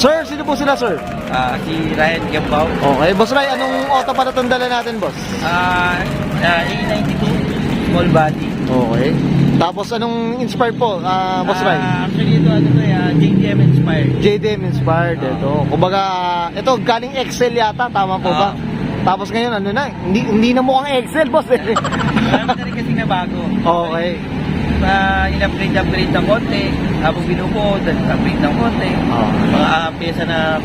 Sir, sino po sila, sir? Si Ryan Gambaw. Okay, Boss Ray, anong auto para itong dala natin, boss? A92, small body. Okay. Tapos anong inspired po, Boss Ray? Actually ito ano to JDM inspired. JDM inspired, ito. Kumbaga, ito galing Excel yata, tama po ba? Tapos ngayon, ano na, hindi na mukhang Excel, boss. Marami na rin kasi na bago. Okay. In-upgrade ng konti. Habang binuko, upgrade ng konti. Mga pyesa na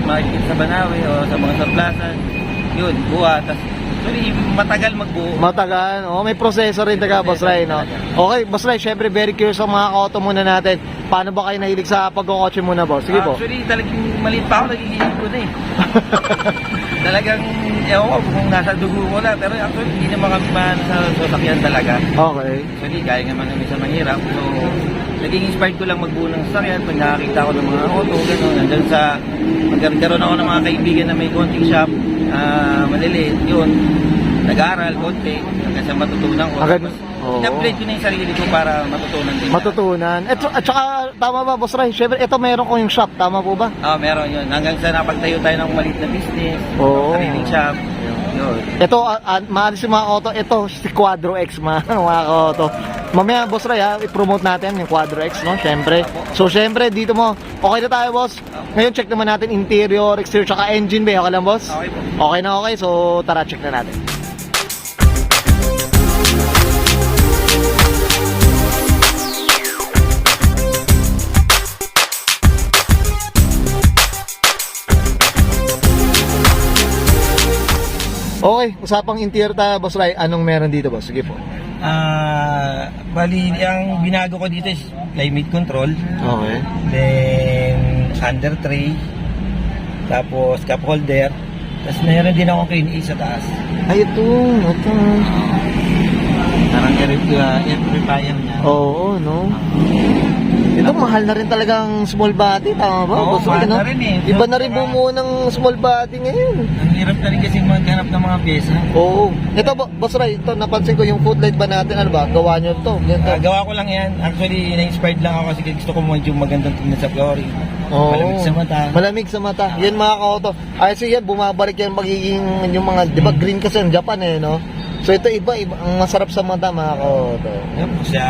makikita sa Banawe o sa mga saplasan. Yun, buha. Tapos, actually, matagal magbuo. Matagal. May proseso rin taga, Boss Ray, no? Okay, Boss Ray, syempre very curious sa mga auto muna natin. Paano ba kayo nahilig sa pagkakotse muna, boss? Sige po. Actually, talagang maliit pa ako, nagigilig ko na eh. Talagang, ewan ko kung nasa dugo ko na. Pero actually, hindi naman kami man sa sasakyan talaga. Okay. Actually, kaya naman namin sa mahirap. So, naging inspired ko lang magbuo ng sasakyan. Pag nakakita ko ng mga auto, gano'n. Nandun sa, magkaroon ako ng mga kaibigan na may konting shop. Maliliit, yun. Nag-aaral, konti. Hanggang sa matutunan ko. In-upgrade ko na yung sarili ko para matutunan din. Matutunan. At saka, tama ba, Boss Ray? Syempre, ito meron ko yung shop. Tama po ba? Meron yun. Hanggang sa napagtayo tayo ng maliit na business. Sariling shop. Yun. Ito, maalis yung mga auto. Ito, si Quadro X, mga auto. Mamaya, Boss Ray, i-promote natin yung Quadro X, no? Syempre. So, syempre, dito mo. Okay na tayo, boss. Ngayon, check naman natin interior, exterior, tsaka engine bay. Okay lang, boss? Okay po. Okay na, okay. So, tara, check na natin. Okay, usapang interior tayo, Boss Ray. Anong meron dito, boss? Sige po. Bali, ang binago ko dito is climate control. Okay. Then, under tray. Tapos, cup holder. Tapos, mayroon din akong clean sa taas. Ay, ito. Parang i-repayan niya. Oo, no? Ito, mahal na rin talagang small body, tama ba? Oo, Boss Ray, mahal no? na rin eh. Iba na rin bumuo ng small body ngayon. Ang hirap na rin kasi maghanap ng mga pyesa. Oo. Ito, Boss Ray, ito, napansin ko yung footlight ba natin, ano ba? Gawa nyo ito. Gawa ko lang yan. Actually, na-inspired lang ako kasi gusto ko medyo magandang tingnan sa flooring. Oo. Malamig sa mata. Malamig sa mata. Yan mga ka-auto. Ay, so yan, bumabalik yan magiging yung mga, di ba green kasi yung Japan eh, no? So ito iba, ang masarap sa mata mga ka-auto. Yan po siya.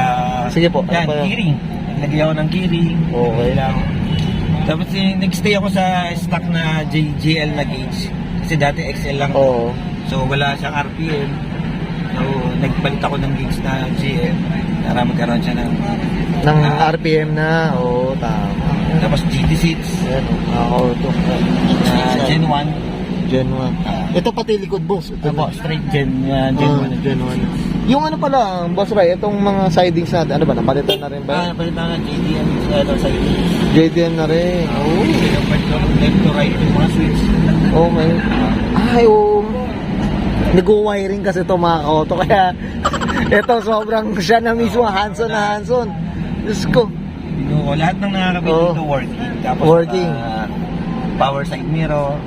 Sige po. Yan, keyring. Naglagay ako ng keyring. Okay lang. Tapos nag-stay ako sa stock na JL na gauge. Kasi dati XL lang. Oo. So wala siyang RPM. So nagpalit ako ng gauge na GL para magkaroon siya ng RPM na. Oo, tama. Tapos GT seats. Yan, mga ka-auto. Gen 1. Gen 1. Ito pati likod, boss. Ito Ako, straight Gen 1. Gen 1. Yung ano pala, Boss Ray, itong mga sidings natin, ano ba, napalitan na rin ba? Napalitan na JDM siding. JDM na rin. Oo. Left to right yung mga switch. Okay. Ay, oo. Nag-wiring kasi ito mga ka-auto. Kaya, ito sobrang siya na mismo, hands-on na hands-on. Diyos ko. Lahat ng nakakabit dito working. Tapos, Working. Power side mirror.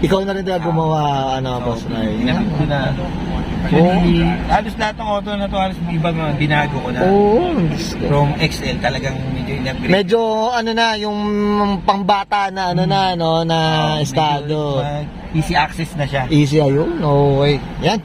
Ikaw na rin talaga gumawa, Boss Ray. Ginamit ko na. Actually, halos lahat ng auto na to, halos iba mga binago ko na. Oo. From XL, talagang medyo in-upgrade. Medyo, yung pangbata na, na estado. Easy access na siya. Easy, ayun. Okay. Yan.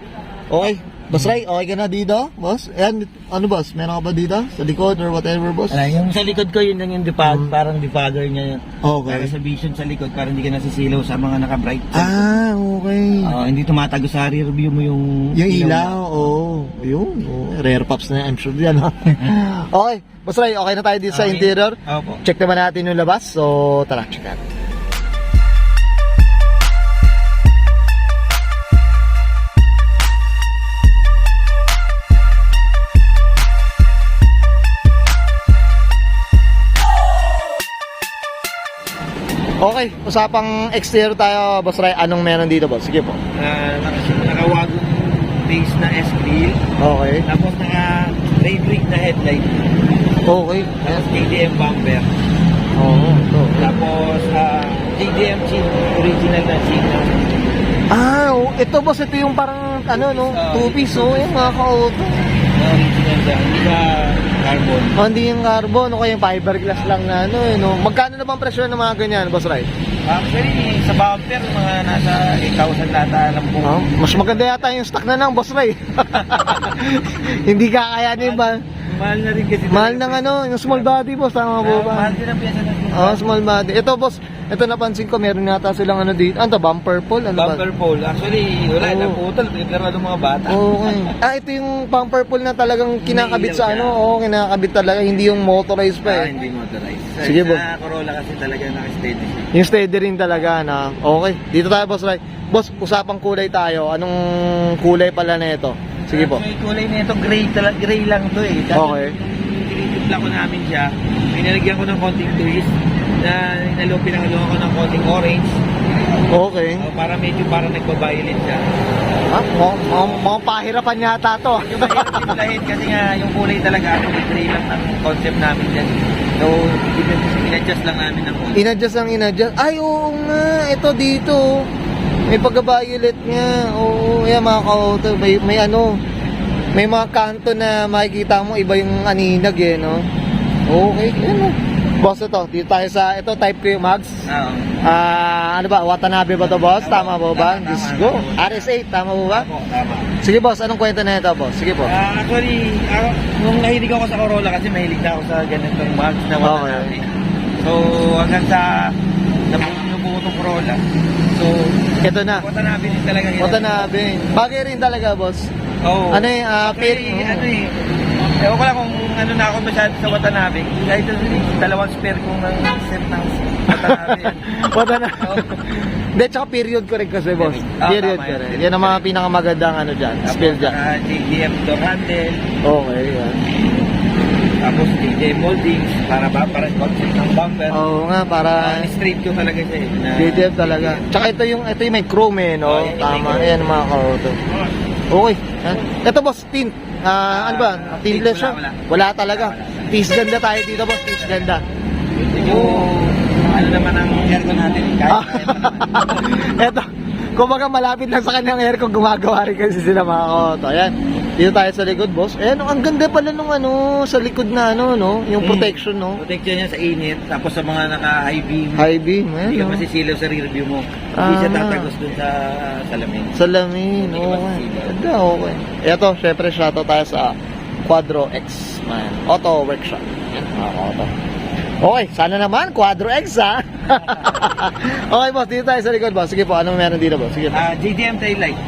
Okay. Boss Ray, okay ka na dito, boss? Ayan, ano boss? Meron ka ba dito? Sa likod or whatever, boss? Yung sa likod ko, yun lang yung parang defogger niya. Okay. Para sa vision sa likod, para hindi ka nasisilaw sa mga naka-bright. Okay. Hindi tumatago sa rear view mo yung ilaw, oo. Yun, rare pops na yan, I'm sure yan, ha? Okay, Boss Ray, okay na tayo dito sa interior? Opo. Check naman natin yung labas, so tara, check natin. Okay, usapang exterior tayo, Boss Ray. Anong meron dito, boss? Sige po. Nakawagong base na S-grill. Okay. Tapos naka-ray brake na headlight. Okay. Tapos JDM bumper. Oo, ito. Tapos JDM chin, original na chin. Ito boss, ito yung parang, two-piece, yung mga ka-auto. Original siya. Hindi ka carbon. Oh, hindi yung carbon, o kaya yung fiberglass lang na ano, eh, no? Magkano na bang presyo ng mga ganyan, Boss Ray? Actually, sa bumper, mga nasa 8,000 lata lang po. Oh, mas maganda yata yung stock na ng Boss Ray. Hindi kakayanin ba? Mahal na rin kasi. Mahal ng ano, yung small body, boss, tama po ba? Mahal din ang pyesa ng Oh, small body. Ito, boss, ito napansin ko, meron yata silang ano dito. Ano to, bumper pole? Ano ba? bumper pole. Actually, wala, Oo. naputol. Nagkaroon ng mga bata. Okay. Ah, ito yung bumper pole na talagang kinakabit sa May ilaw ano. siya. Oo, kinakabit talaga. Hindi yung motorized pa eh. Hindi motorized. Sige, boss. Sa Corolla kasi talaga naka-steady siya. Yung steady rin talaga na. Okay. Dito tayo, boss, right? Boss, usapang kulay tayo. Anong kulay pala na ito? Sige po. Actually, kulay nito, gray lang to eh. Kasi Okay. tinitipla ko namin siya. Pinalagyan ko ng konting twist. Pinangalo ko ng konting orange. Okay. Para medyo parang nagbabayolin siya. Ah, mga pahirapan yata to. Yung mahirap timplahin kasi nga yung kulay talaga actually gray lang ang concept namin dyan. So, in-adjust lang namin ng konti. Inadjust ang inadjust. Ay, oo nga. Ito dito. May pagka-violet nga. Oo, yan mga ka-auto. May ano. May mga kanto na makikita mo iba yung aninag eh, no? Okay, yan o. Boss, ito. Dito tayo sa, ito type ko yung mags. Oo. Ano ba? Watanabe ba to, boss? Tama po ba? Tama, Let's tama. go. RS8, tama po ba? Tama. Sige, boss. Anong kwento na ito, boss? Sige po. Actually, nung nahilig ako sa Corolla kasi mahilig na ako sa ganitong mags na wala Okay. namin. So, hanggang sa nabuo itong Corolla. So, Ito na. Watanabe din talaga yun. Watanabe. Bagay rin talaga, boss. Oo. Ano eh, Actually, ano eh, ewan ko lang kung ano na ako masyado sa Watanabe. Kahit dalawang spare kong ng set ng Watanabe. Watanabe. Oo. Hindi, tsaka period ko rin kasi, boss. Ah, Period tama ko yun. rin. Yan ang mga pinakamagandang ano dyan. Spill dyan. JDM door handle. Okay, yan. Tapos JDM moldings para concept ng bumper. Oo nga, para Straight ko talaga siya eh. na- JDM talaga. Tsaka ito yung may chrome eh, no? Oh, yan, Tama, may chrome. ayan mga ka-auto. Okay. Yan. Ito, boss, tint. Ano ba? Tintless siya? Wala talaga. Tis ganda tayo dito, boss. Tis ganda. Medyo, ano naman ang aircon natin eh. Kahit Eto, kumbaga malapit lang sa kanyang aircon, gumagawa rin kasi sila mga ka-auto. Ayan. Dito tayo sa likod, boss. Ayan, ang ganda pala nung ano, sa likod na ano, no? Yung protection, no? protection niya sa init. Tapos sa mga naka-high beam. High beam, Hindi ayan, ka no? masisilaw sa rear view mo. Hindi siya Ah. tatagos dun sa salamin. Salamin, Hindi ka okay. masisilaw. Ganda, okay. Ito, syempre, shoutout tayo sa Quadro X, man. Auto Workshop. Yan, mga auto. Okay, sana naman, Quadro X, ha? Okay, boss, dito tayo sa likod, boss. Sige po, anong meron dito, boss? Sige po. JDM tail light.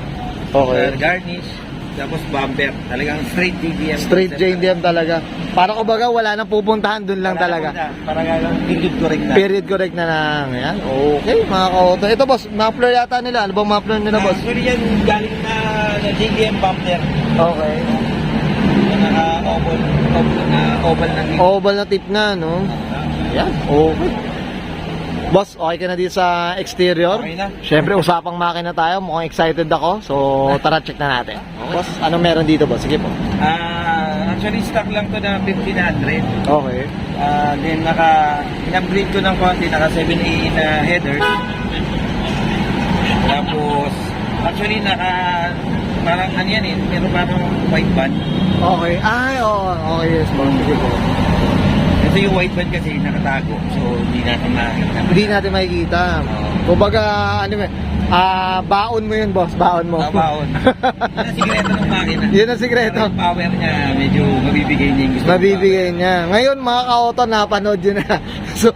Okay. Garnish. Tapos bumper. Talagang straight JDM. Straight JDM talaga. Para kumbaga, wala nang pupuntahan, dun lang talaga. Parang period correct na. Period correct na lang. Yan. Okay, mga ka-auto. Ito, boss, muffler yata nila. Ano bang muffler nila, boss? Actually yan galing na JDM bumper. Okay. Oval na tip. Oval na tip na, no? Yan, okay. Boss, okay ka na dito sa exterior? Okay na. Siyempre, usapang makina tayo. Mukhang excited ako. So, tara, check na natin. Boss, ano meron dito, boss? Sige po. Actually stock lang to na 1500. Okay. Then in-upgrade ko ng konti, naka 7A na headers. Tapos actually parang ano yan eh, pero parang white band. Okay. Ay, oo. Okay, yes, boss. Sige po. Kasi yung white band kasi nakatago, so hindi natin makikita. Hindi natin makikita. Kumbaga, ano ba? Baon mo yun, boss. Baon mo. Baon. Yan ang sikreto ng makina. Yun ang sikreto. Yung power niya, medyo mabibigay niya yung gusto. Mabibigay niya. Ngayon, mga ka-auto, napanood yun na. So,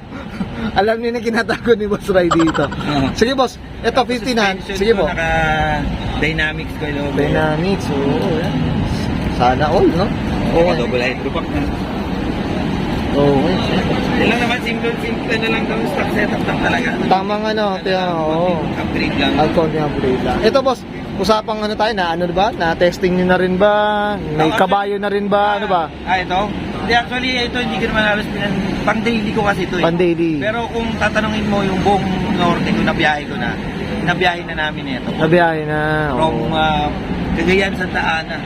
alam niyo na kinatago ni Boss Ray dito. Sige, boss. Ito, 50 na. Sige po. Naka-dynamics ko yung Dynamics. Oo, yan. Sana all, no? Okay. Double hydro pack na. Okay. Yan lang naman, simple na lang daw, stock setup lang talaga. Tamang ano, oo. Upgrade lang. Ang konti upgrade lang. Ito, boss, usapang ano tayo, na ano ba? Na testing nyo na rin ba? May kabayo na rin ba? Ano ba? Ito? Hindi, actually, ito hindi ko naman halos pang daily ko kasi ito eh. Pan daily. Pero kung tatanungin mo yung buong norte ko, nabiyahe ko na. Nabiyahe na namin ito. Nabiyahe na. From Cagayan, Santa Ana.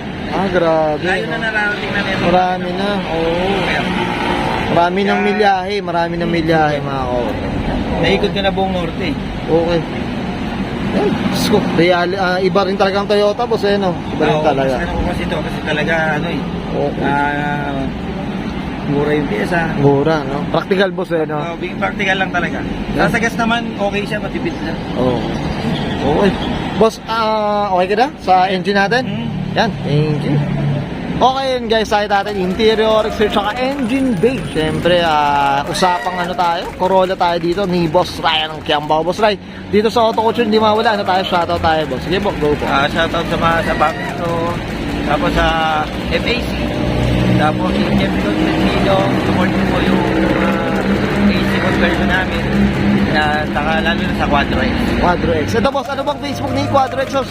Grabe. Layo na no? narating na meron. Marami na. Oo. Marami ng milyahe. Marami ng milyahe, mga ka-auto. Naikot ko na buong norte. Okay. Ay, Diyos ko. Iba rin talagang Toyota, boss, eh, no? Iba rin talaga. Kasi ko kasi ito, kasi talaga, ano eh. Okay. mura yung pyesa. Mura, no? Practical boss eh, no? Being practical lang talaga. Sa gas naman, okay siya, matipid na. Oo. Okay. Boss, okay ka na sa engine natin? Yan, thank you. Okay yun guys, tayo natin interior, exterior, saka engine bay. Siyempre, usapang ano tayo, Corolla tayo dito ni Boss Ryan ng Kiambao. Boss Ray, dito sa Auto Culture, hindi mawala, ano tayo, shoutout tayo, boss. Sige po, go po. Shoutout sa mga sa Bakito, tapos sa FAC, tapos yung Jeff Constantino, support mo po yung AC conversion namin, saka lalo na sa Quadro X. Quadro X. Ito boss, ano bang Facebook ni Quadro X? Boss?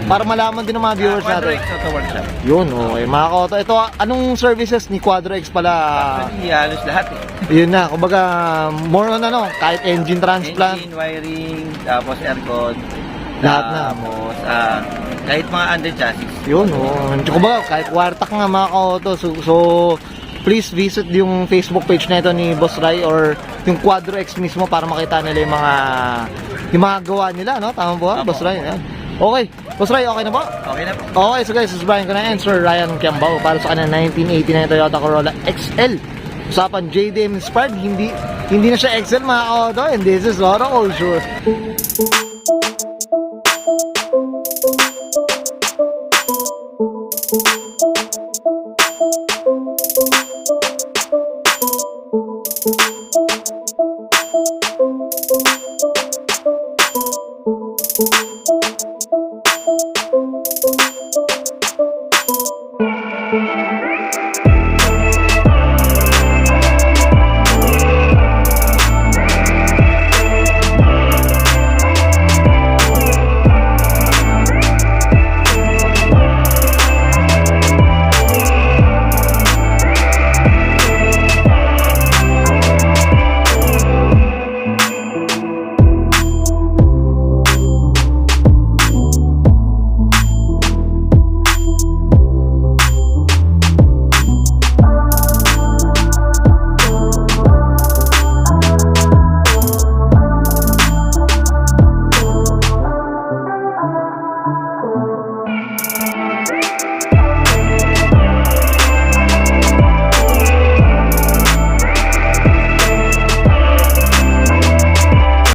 Para malaman din ng mga viewers Quadro natin. X Auto Workshop. Yun, okay. Mga koto, ito, anong services ni Quadro X pala? Actually, halos lahat eh. Yun na, kumbaga, more on ano, kahit engine transplant. Engine, wiring, tapos aircon, Lahat na. tapos kahit mga under chassis. Yun, oh. Kumbaga, kahit wartak nga mga koto. So, please visit yung Facebook page na ito ni Boss Ray or yung Quadro X mismo para makita nila yung mga gawa nila, no? Tama ba, Apo. Boss Ray? Yan. Okay. Boss Ray, okay na ba? Okay na po. Okay, so guys, susbayan ko na and Sir Ryan Kiambao para sa kanyang 1989 Toyota Corolla XL. Usapan JDM inspired, hindi na siya XL mga auto, and this is Auto Culture.